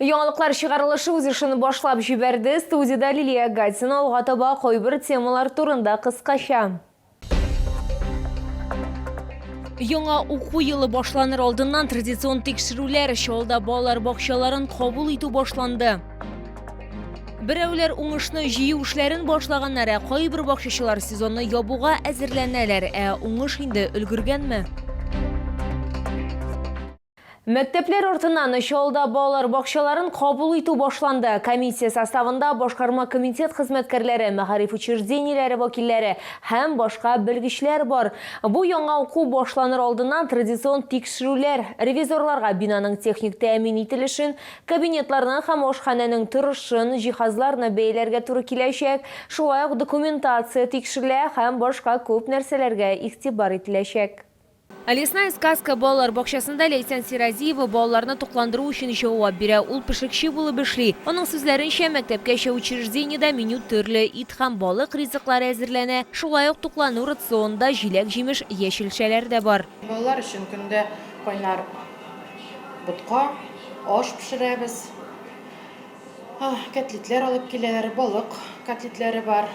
Яңалыклар чыгарылышы үз ишин башлап җибәрде. Студияда Лилия Гатина алга таба кайбер темалар турында кыскача. Яңа уку елы башланыр алдыннан традицион текшерүләр Чаллыда балалар бакчаларын кабул итү башланды. Берәүләр уңышны җыю эшләрен башлаганнар, кайбер бакчачылар сезонны ябуга әзерләнәләр, уңыш инде өлгергәнме? Мәктәпләр артыннан Чаллыда балалар бакчаларын кабул итү башланды. Комиссия составында башкарма комитет хезмәткәрләре, мәгариф учреждениеләре вәкилләре һәм башка белгечләр бар. Бу яңа уку башланыр алдыннан традицион тикшерүләр, ревизорларга бинаның техник тәэмин ителешен, кабинетларны һәм ашханәнең торышын, җиһазларны бәяләргә туры киләчәк, шулай ук документация тикшерелә һәм башка күп нәрсәләргә игътибар ителәчәк. Лесная сказка балалар бакчасында Лейсан Сиразиева балаларны тукландыру өчен җавап бирә. Ул пешекче булып эшли. Аның сүзләренчә, мәктәпкәчә учреждениедә меню төрле ит һәм балык ризыклары әзерләнә. Шулай ук туклану рационында җиләк-җимеш, яшелчәләр дә бар. Балалар өчен көндә кайнар бутка, аш пешерәбез. Котлетлар алып киләләр, балык котлетлары бар.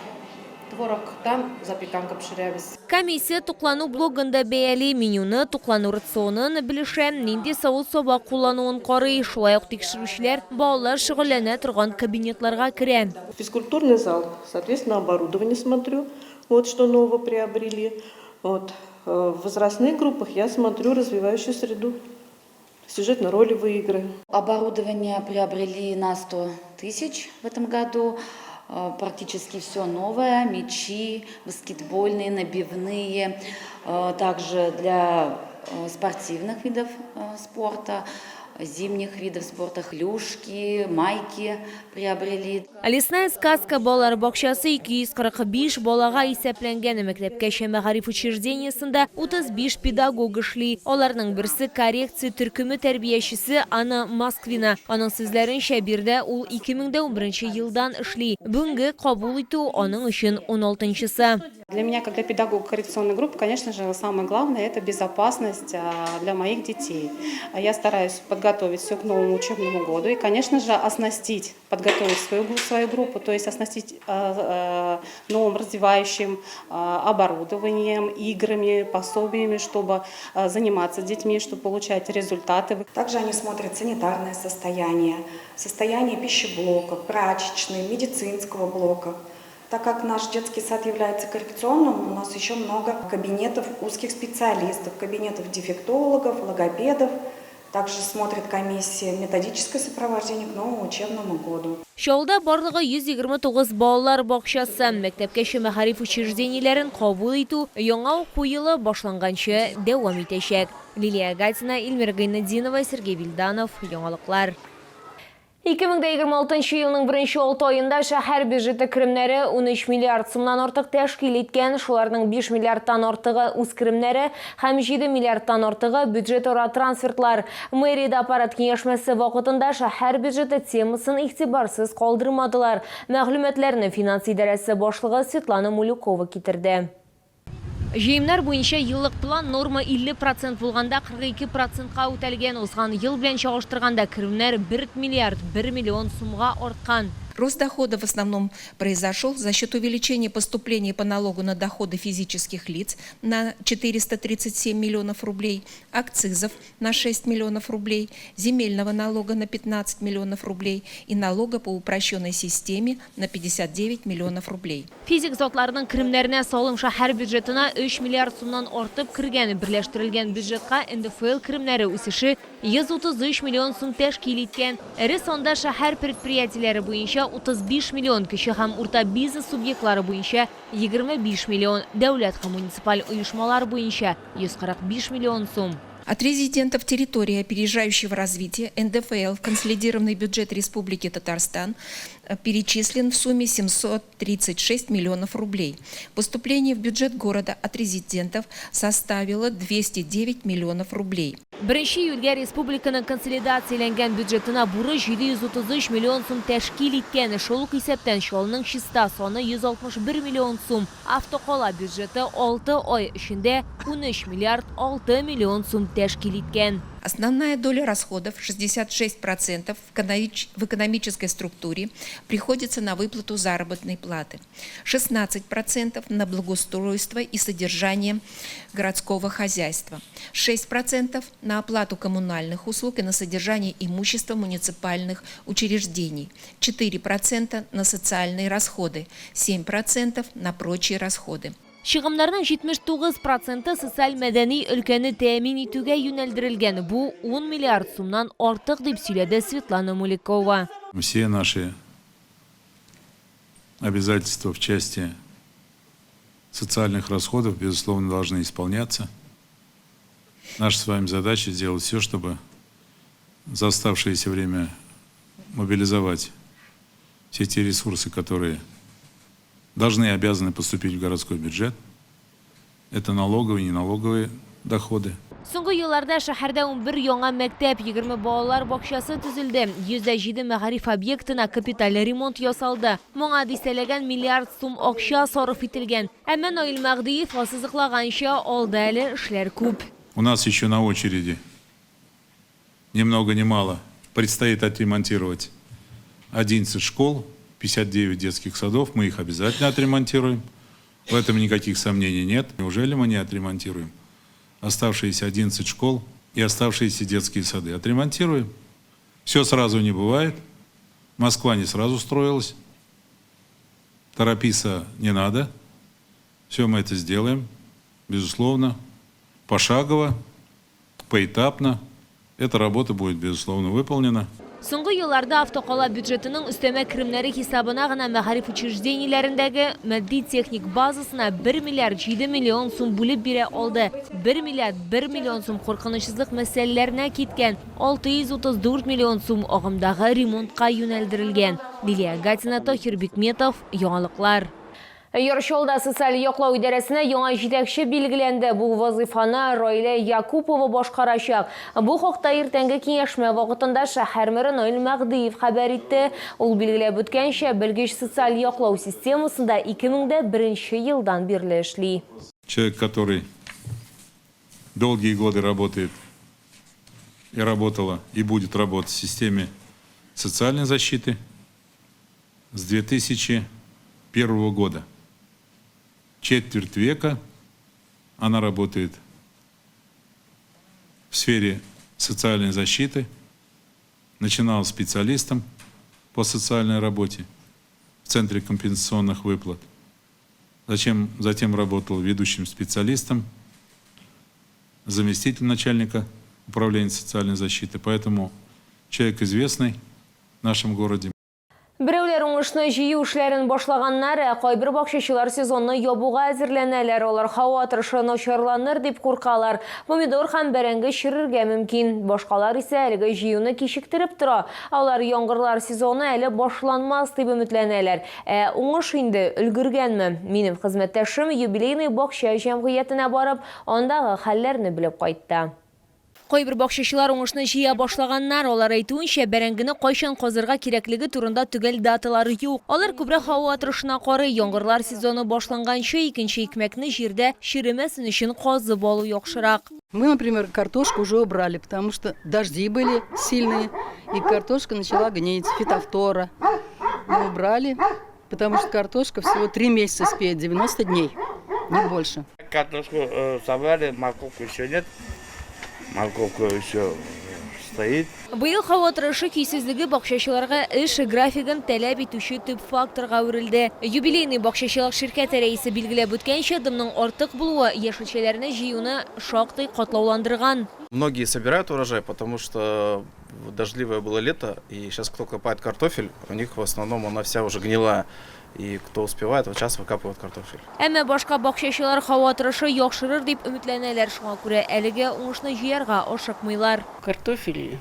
Творогтан запеканка пешерәбез. Комиссия туклану блогында бәяли менюны, туклану рационын белешә, нинди савыт-саба куллануын карый. Шулай ук тикшерүчеләр балалар шөгыльләнә торган кабинетларга керә. Физкультурный зал, соответственно, оборудование смотрю, вот что нового приобрели. Вот. В возрастных группах я смотрю развивающую среду, сюжетно-ролевые игры. Оборудование приобрели на 100 тысяч в этом году. Практически все новое, мячи, баскетбольные, набивные, также для спортивных видов спорта, зимних видов спорта, клюшки, майки приобрели. Лесная сказка балалар бакчасы 245 балага исәпләнгән. Мәктәпкәчә мәгариф учреждениесендә 35 педагог эшли. Аларның берсе коррекция төркеме тәрбиячесе Анна Москвина. Аның сүзләренчә, бирдә ул 2011 елдан эшли. Бүгенге кабул итү аның өчен 16-нчысы. Для меня, как для педагога коррекционной группы, конечно же, самое главное – это безопасность для моих детей. Я стараюсь подготовить все к новому учебному году и, конечно же, подготовить свою группу, то есть оснастить новым развивающим оборудованием, играми, пособиями, чтобы заниматься с детьми, чтобы получать результаты. Также они смотрят санитарное состояние пищеблока, прачечной, медицинского блока. Так как наш детский сад является коррекционным, у нас еще много кабинетов узких специалистов, кабинетов дефектологов, логопедов. Также смотрит комиссия методическое сопровождение к новому учебному году. Чаллыда барлыгы 129 балалар бакчасы, мәктәпкәчә мәгариф учреждениеләрен кабул итү яңа уку елы башланганчы дәвам итәчәк. Лилия Гатина, Эльмира Гайнетдинова, Сергей Вильданов, Яңалыклар. 2026 елның 1 айында шәһәр бюджеты керемнәре 13 миллиард сумнан артык тәшкил иткән. Шуларның 5 миллиардтан артыгы үз керемнәре һәм 7 миллиардтан артыгы бюджет-ара трансфертлар. Мэриядә аппарат киңәшмәсе вакытында шәһәр бюджеты темасын игътибарсыз калдырмадылар. Мәгълүматларны финанс идарәсе башлыгы Светлана Мулюкова китерде. Җыемнар буенча еллык план норма 50% булганда 42%ка үтәлгән. Узган ел белән чагыштырганда керемнәр 1 миллиард 1 миллион сумга арткан. Рост дохода в основном произошел за счет увеличения поступлений по налогу на доходы физических лиц на 437 миллионов рублей, акцизов на 6 миллионов рублей, земельного налога на 15 миллионов рублей и налога по упрощенной системе на 59 миллионов рублей. Физик затларының керемнәренә салым шәһәр бюджетына 3 миллиард сумнан артып кергән. Берләштерелгән бюджетка НДФЛ керемнәре үсеше 133 миллион сум тәшкил иткән. Эре санда шәһәр предприятиеләре буенча 35 миллион кеше һәм урта бизнес субъектлары буенча 25 миллион, дәүләт һәм муниципаль оешмалар буенча 145 миллион сум. От резидентов территории опережающего развития НДФЛ в консолидированный бюджет Республики Татарстан перечислен в сумме 736 миллионов рублей. Поступление в бюджет города от резидентов составило 209 миллионов рублей. 1 июльгә республиканың консолидацияләнгән бюджетына буры 733 миллион сум тәшкил иткән. Шул ук исәптән Чаллының чиста саны 161 миллион сум. Автокала бюджеты 6 ай эчендә 13 миллиард 6 миллион сум тәшкил иткән. Основная доля расходов, 66% в экономической структуре, приходится на выплату заработной платы, 16% на благоустройство и содержание городского хозяйства, 6% на оплату коммунальных услуг и на содержание имущества муниципальных учреждений, 4% на социальные расходы, 7% на прочие расходы. Шығымларның 79% социаль мәдәни өлкәне тәэмин итүгә юнәлдерелгән. Бу 10 миллиард сумнан артык дип сөйләде Светлана Муликова. Все наши обязательства в части социальных расходов, безусловно, должны исполняться. Наша с вами задача сделать все, чтобы за оставшееся время мобилизовать все те ресурсы, которые должны и обязаны поступить в городской бюджет. Это налоговые и неналоговые доходы. Соңгы елларда шәһәрдә 11 яңа мәктәп, 20 балалар бакчасы төзелде. 107 мәгариф объектына капиталь ремонт ясалды. Моңа дистәләгән миллиард сум акча сарыф ителгән. Әмма Наил Мәгдиев ассызыклаганча алда әле эшләр күп. У нас еще на очереди ни много ни мало предстоит отремонтировать 11 школ, 59 детских садов. Мы их обязательно отремонтируем. В этом никаких сомнений нет. Неужели мы не отремонтируем оставшиеся 11 школ и оставшиеся детские сады? Отремонтируем. Все сразу не бывает. Москва не сразу строилась. Торопиться не надо. Все мы это сделаем, безусловно, пошагово, поэтапно. Эта работа будет, безусловно, выполнена. Соңгы елларда автокала бюджетының өстәмә киремнәре хисабына гына мәгариф учреждениеләрендәге матди техник базасына 1 миллиард 7 миллион сум бүлеп бирә алды. 1 миллиард 1 миллион сум куркынычсызлык мәсьәләләренә киткән, 634 миллион сум агымдагы ремонтка юнәлдерелгән. Лилия Гатина, Тохир Бикметов, Яңалыклар. Ярышолда социаль яклау идарәсенә яңа җитәкче билгеләнде. Бу вазифаны Раилә Якупова башкарачак. Бу хакта иртәнге киңәшмә вакытында шәһәр мэры Наил Мәгдиев хәбәр итте. Ул билгеләп үткәнчә, белгеч социаль яклау системасында 2001 елдан бирле эшли. Человек, который долгие годы работает и работала, и будет работать в системе социальной защиты с 2001 года. Четверть века она работает в сфере социальной защиты, начинала специалистом по социальной работе в Центре компенсационных выплат, затем работал ведущим специалистом, заместитель начальника управления социальной защиты, поэтому человек известный в нашем городе. Берәүләр уңышны җыю эшләрен башлаганнар, кайбер бакчачылар сезонны ябуга әзерләнәләр. Алар һава торышы начарланыр дип куркалар. Помидор һәм бәрәңге чирергә мөмкин. Башкалар исә әлеге җыюны кичектереп тора. Алар яңгырлар сезоны әле башланмас дип өметләнәләр. Уңыш инде өлгергәнме? Минем хезмәттәшем юбилейный бакча җәмгыятенә барып, андагы хәлләрне белеп кайтты. Кайбер бакчачылар уңышны җыя башлаганнар, алар әйтүенчә, бәрәңгене кайчан казырга кирәклеге турында түгел даталары юк. Алар күбрәк һава торышына карый, яңгырлар сезоны башланганчы икенче икмәкне җирдә чиремәсен өчен казып алу яхшырак. Мы, например, картошку уже убрали, потому что дожди были сильные, и картошка начала гнить, фитофтора. Мы убрали, потому что картошка всего 3 месяца спеет, 90 дней, не больше. Картошку собрали, морковку еще нет. Морковка еще стоит. Быел һава торышы көйсезлеге бакчачыларга эш графигын таләп итүче төп факторга әверелде. Юбилейный бакчачылык ширкәте рәисе билгеләп үткәнчә, дымның артык булуы яшелчәләрне җыюны шактый катлауландырган. Многие собирают урожай, потому что дождливое было лето, и сейчас кто копает картофель, у них в основном она вся уже гнилая. И кто успевает, вот сейчас выкапывают картофель. Әмма башка бакчачылар һава торышы яхшырыр дип өметләнәләр, шуңа күрә әлегә уңышны җыярга ашыкмыйлар. Картофель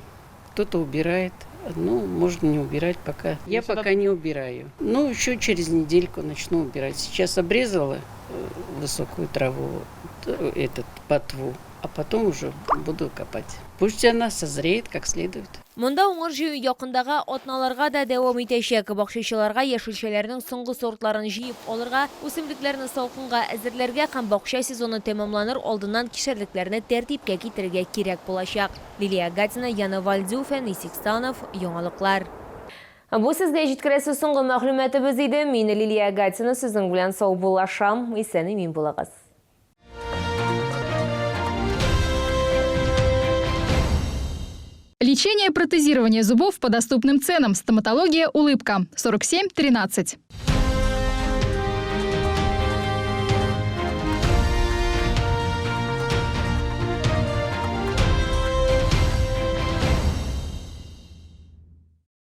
кто-то убирает, ну, можно не убирать пока. Я пока не убираю. Ну, еще через недельку начну убирать. Сейчас обрезала высокую траву, ботву, а потом уже буду копать. Пусть она созреет как следует. Монда уңыр жию якындагы атналарга да дәвам итәчәк. Бакчачыларга яшелчәләрнең соңгы сортларын җыеп алырга, үсемлекләрне салкынга әзерләргә һәм бакча сезоны тәмамланыр алдыннан кишәрлекләрне тәртипкә китерергә кирәк булачак. Лилия Гатина, Яна Вальдзу, Фәнис Ихсанов, Яңалыклар. Бу сезгә җиткерәсе соңгы мәгълүматыбыз иде. Мин Лилия Гатина, сезнең белән сау булашам. Исән имин булагыз. Лечение протезирования зубов по доступным ценам. Стоматология «Улыбка». 47 13.